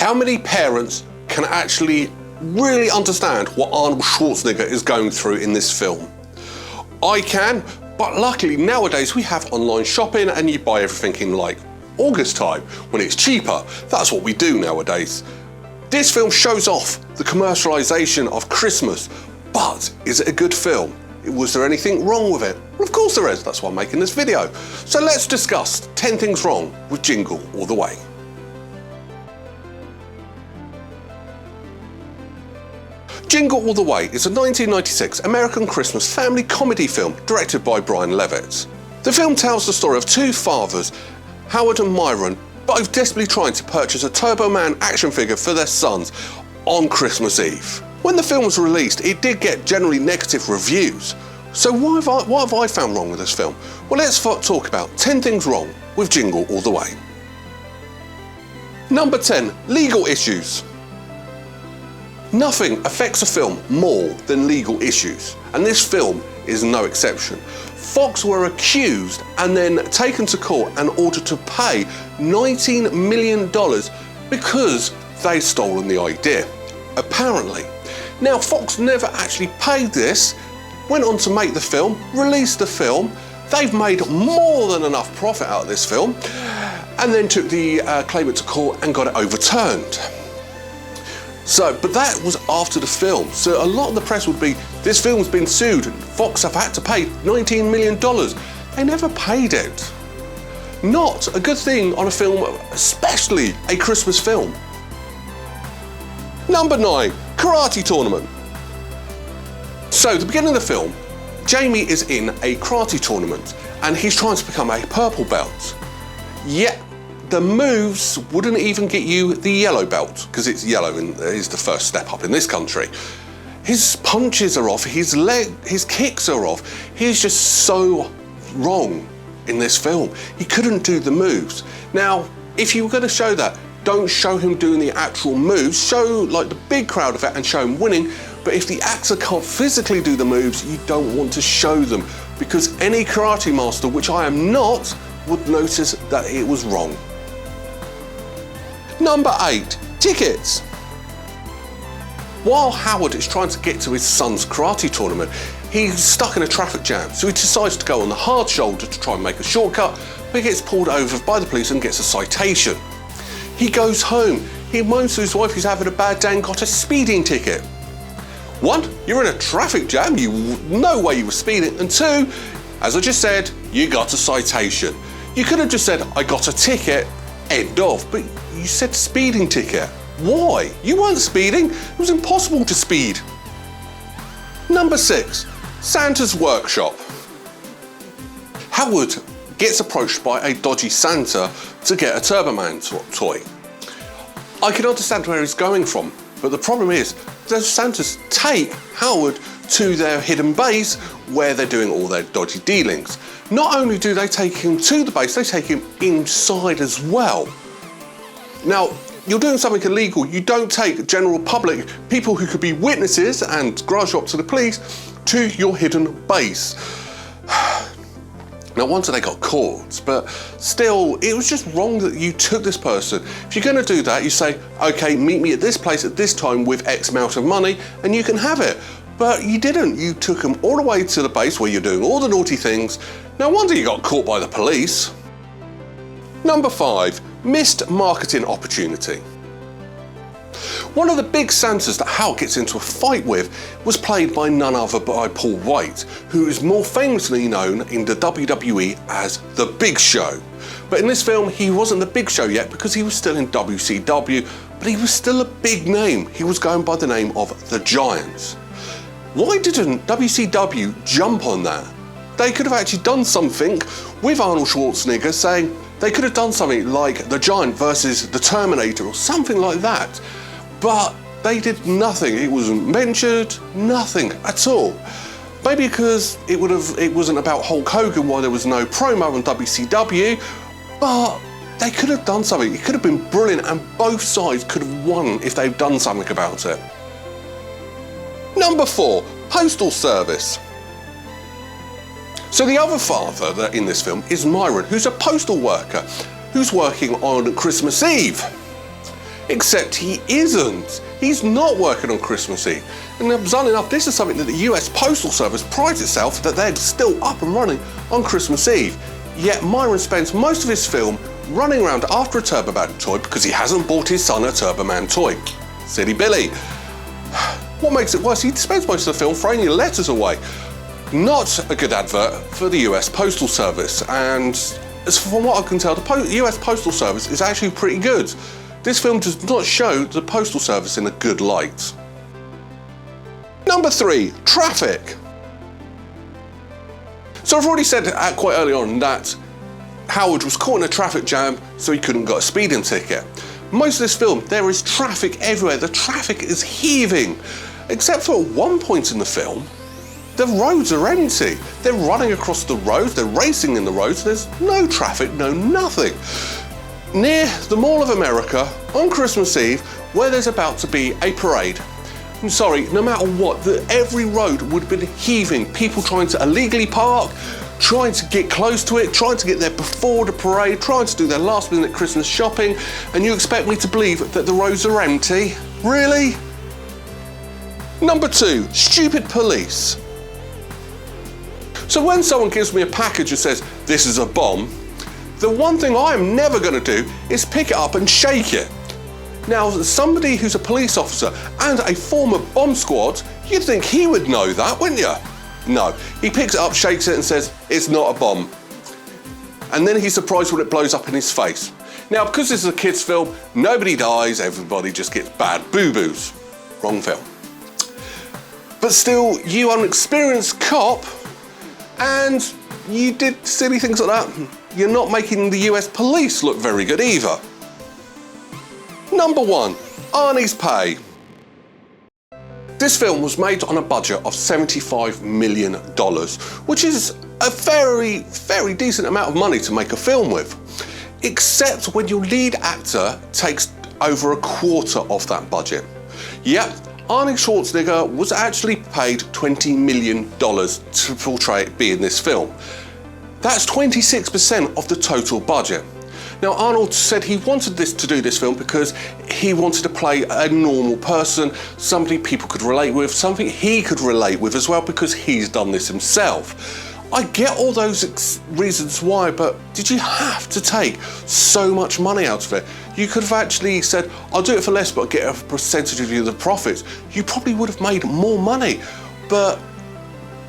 How many parents can actually really understand what Arnold Schwarzenegger is going through in this film? I can, but luckily nowadays we have online shopping and you buy everything in like August time when it's cheaper. That's what we do nowadays. This film shows off the commercialisation of Christmas, but is it a good film? Was there anything wrong with it? Well, of course there is, that's why I'm making this video. So let's discuss 10 things wrong with Jingle All the Way. Jingle All the Way is a 1996 American Christmas family comedy film directed by Brian Levitt. The film tells the story of two fathers, Howard and Myron, both desperately trying to purchase a Turbo Man action figure for their sons on Christmas Eve. When the film was released, it did get generally negative reviews. So what have I found wrong with this film? Well, let's talk about 10 things wrong with Jingle All the Way. Number 10, legal issues. Nothing affects a film more than legal issues, and this film is no exception. Fox were accused and then taken to court and ordered to pay $19 million because they'd stolen the idea, apparently. Now, Fox never actually paid this, went on to make the film, released the film. They've made more than enough profit out of this film, and then took the claimant to court and got it overturned. But that was after the film. So a lot of the press would be, this film's been sued, Fox have had to pay $19 million. They never paid it. Not a good thing on a film, especially a Christmas film. Number 9, karate tournament. So, at the beginning of the film, Jamie is in a karate tournament and he's trying to become a purple belt. Yet, the moves wouldn't even get you the yellow belt, because it's yellow and is the first step up in this country. His punches are off, his kicks are off. He's just so wrong in this film. He couldn't do the moves. Now, if you were going to show that, don't show him doing the actual moves, show like the big crowd of it and show him winning. But if the actor can't physically do the moves, you don't want to show them, because any karate master, which I am not, would notice that it was wrong. Number 8, tickets. While Howard is trying to get to his son's karate tournament, he's stuck in a traffic jam, so he decides to go on the hard shoulder to try and make a shortcut, but he gets pulled over by the police and gets a citation. He goes home, he moans to his wife he's having a bad day and got a speeding ticket. 1, you're in a traffic jam, you know why you were speeding, and 2, as I just said, you got a citation. You could have just said, I got a ticket, end of, but you said speeding ticket. Why? You weren't speeding, it was impossible to speed. Number 6, Santa's workshop. Howard gets approached by a dodgy Santa to get a Turbo Man toy. I can understand where he's going from, but the problem is, those Santas take Howard to their hidden base where they're doing all their dodgy dealings. Not only do they take him to the base, they take him inside as well. Now, you're doing something illegal. You don't take general public, people who could be witnesses and grass up to the police, to your hidden base. Now, once they got caught, but still, it was just wrong that you took this person. If you're going to do that, you say, okay, meet me at this place at this time with X amount of money, and you can have it. But you didn't. You took him all the way to the base where you're doing all the naughty things. No wonder you got caught by the police. Number 5, missed marketing opportunity. One of the big Santas that Hal gets into a fight with was played by none other by Paul White, who is more famously known in the WWE as The Big Show. But in this film, he wasn't The Big Show yet because he was still in WCW, but he was still a big name. He was going by the name of The Giants. Why didn't WCW jump on that? They could have actually done something with Arnold Schwarzenegger, saying they could have done something like The Giant versus The Terminator or something like that. But they did nothing. It wasn't mentioned, nothing at all. Maybe because it wasn't about Hulk Hogan, why there was no promo on WCW, but they could have done something. It could have been brilliant and both sides could have won if they'd done something about it. Number 4, Postal Service. So the other father in this film is Myron, who's a postal worker, who's working on Christmas Eve. Except he isn't. He's not working on Christmas Eve. And bizarrely enough, this is something that the US Postal Service prides itself that they're still up and running on Christmas Eve. Yet Myron spends most of his film running around after a Turboman toy because he hasn't bought his son a Turboman toy. Silly Billy. What makes it worse, he spends most of the film throwing your letters away. Not a good advert for the US Postal Service, and as from what I can tell, the US Postal Service is actually pretty good. This film does not show the Postal Service in a good light. Number 3, traffic. So I've already said quite early on that Howard was caught in a traffic jam, so he couldn't get a speeding ticket. Most of this film, there is traffic everywhere. The traffic is heaving, except for one point in the film, the roads are empty. They're running across the roads, they're racing in the roads, there's no traffic, no nothing. Near the Mall of America on Christmas Eve, where there's about to be a parade. I'm sorry, no matter what, every road would have been heaving. People trying to illegally park, trying to get close to it, trying to get there before the parade, trying to do their last minute Christmas shopping, and you expect me to believe that the roads are empty? Really? Number 2, stupid police. So when someone gives me a package and says, this is a bomb, the one thing I am never going to do is pick it up and shake it. Now, somebody who's a police officer and a former bomb squad, you'd think he would know that, wouldn't you? No, he picks it up, shakes it and says, it's not a bomb. And then he's surprised when it blows up in his face. Now, because this is a kid's film, nobody dies, everybody just gets bad boo-boos. Wrong film. But still, you are an experienced cop and you did silly things like that. You're not making the US police look very good either. Number 1, Arnie's pay. This film was made on a budget of $75 million, which is a very, very decent amount of money to make a film with. Except when your lead actor takes over a quarter of that budget. Yep, Arnie Schwarzenegger was actually paid $20 million to portray be in this film. That's 26% of the total budget. Now, Arnold said he wanted to do this film because he wanted to play a normal person, somebody people could relate with, something he could relate with as well because he's done this himself. I get all those reasons why, but did you have to take so much money out of it? You could have actually said, I'll do it for less, but I'll get a percentage of the profits. You probably would have made more money, but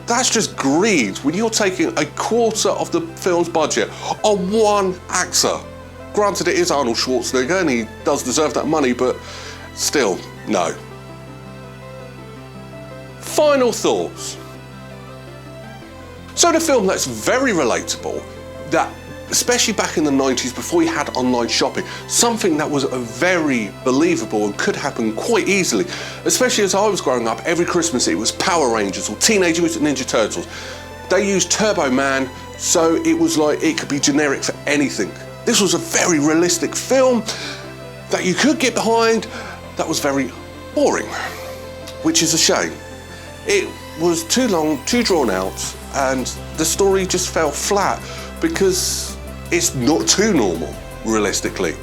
that's just greed when you're taking a quarter of the film's budget on one actor. Granted, it is Arnold Schwarzenegger and he does deserve that money, but still, no. Final thoughts. So the film that's very relatable, that especially back in the 90s before you had online shopping, something that was very believable and could happen quite easily, especially as I was growing up, every Christmas it was Power Rangers or Teenage Mutant Ninja Turtles. They used Turboman, so it was like it could be generic for anything. This was a very realistic film that you could get behind that was very boring, which is a shame. It was too long, too drawn out, and the story just fell flat because it's not too normal, realistically.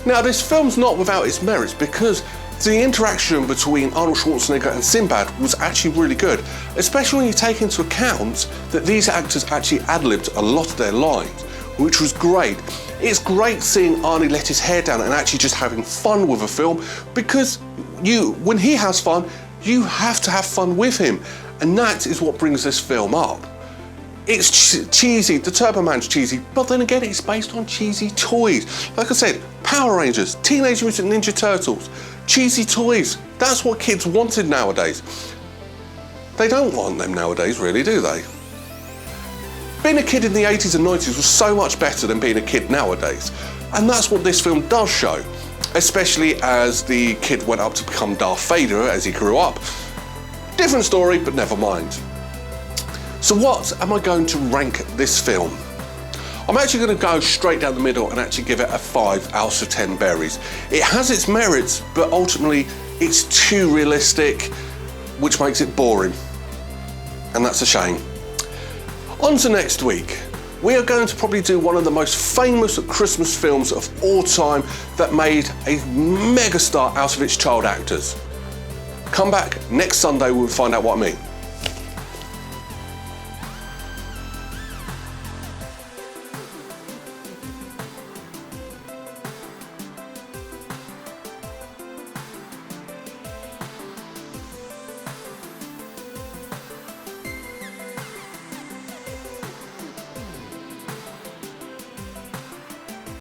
Now, this film's not without its merits because the interaction between Arnold Schwarzenegger and Sinbad was actually really good, especially when you take into account that these actors actually ad-libbed a lot of their lines, which was great. It's great seeing Arnie let his hair down and actually just having fun with a film because when he has fun, you have to have fun with him. And that is what brings this film up. It's cheesy, the Turboman's cheesy, but then again, it's based on cheesy toys. Like I said, Power Rangers, Teenage Mutant Ninja Turtles, cheesy toys. That's what kids wanted nowadays. They don't want them nowadays, really, do they? Being a kid in the 80s and 90s was so much better than being a kid nowadays. And that's what this film does show, especially as the kid went up to become Darth Vader as he grew up. Different story, but never mind. So what am I going to rank this film? I'm actually going to go straight down the middle and actually give it a 5 out of 10 berries. It has its merits, but ultimately it's too realistic, which makes it boring. And that's a shame. On to next week, we are going to probably do one of the most famous Christmas films of all time that made a megastar out of its child actors. Come back next Sunday, we'll find out what I mean.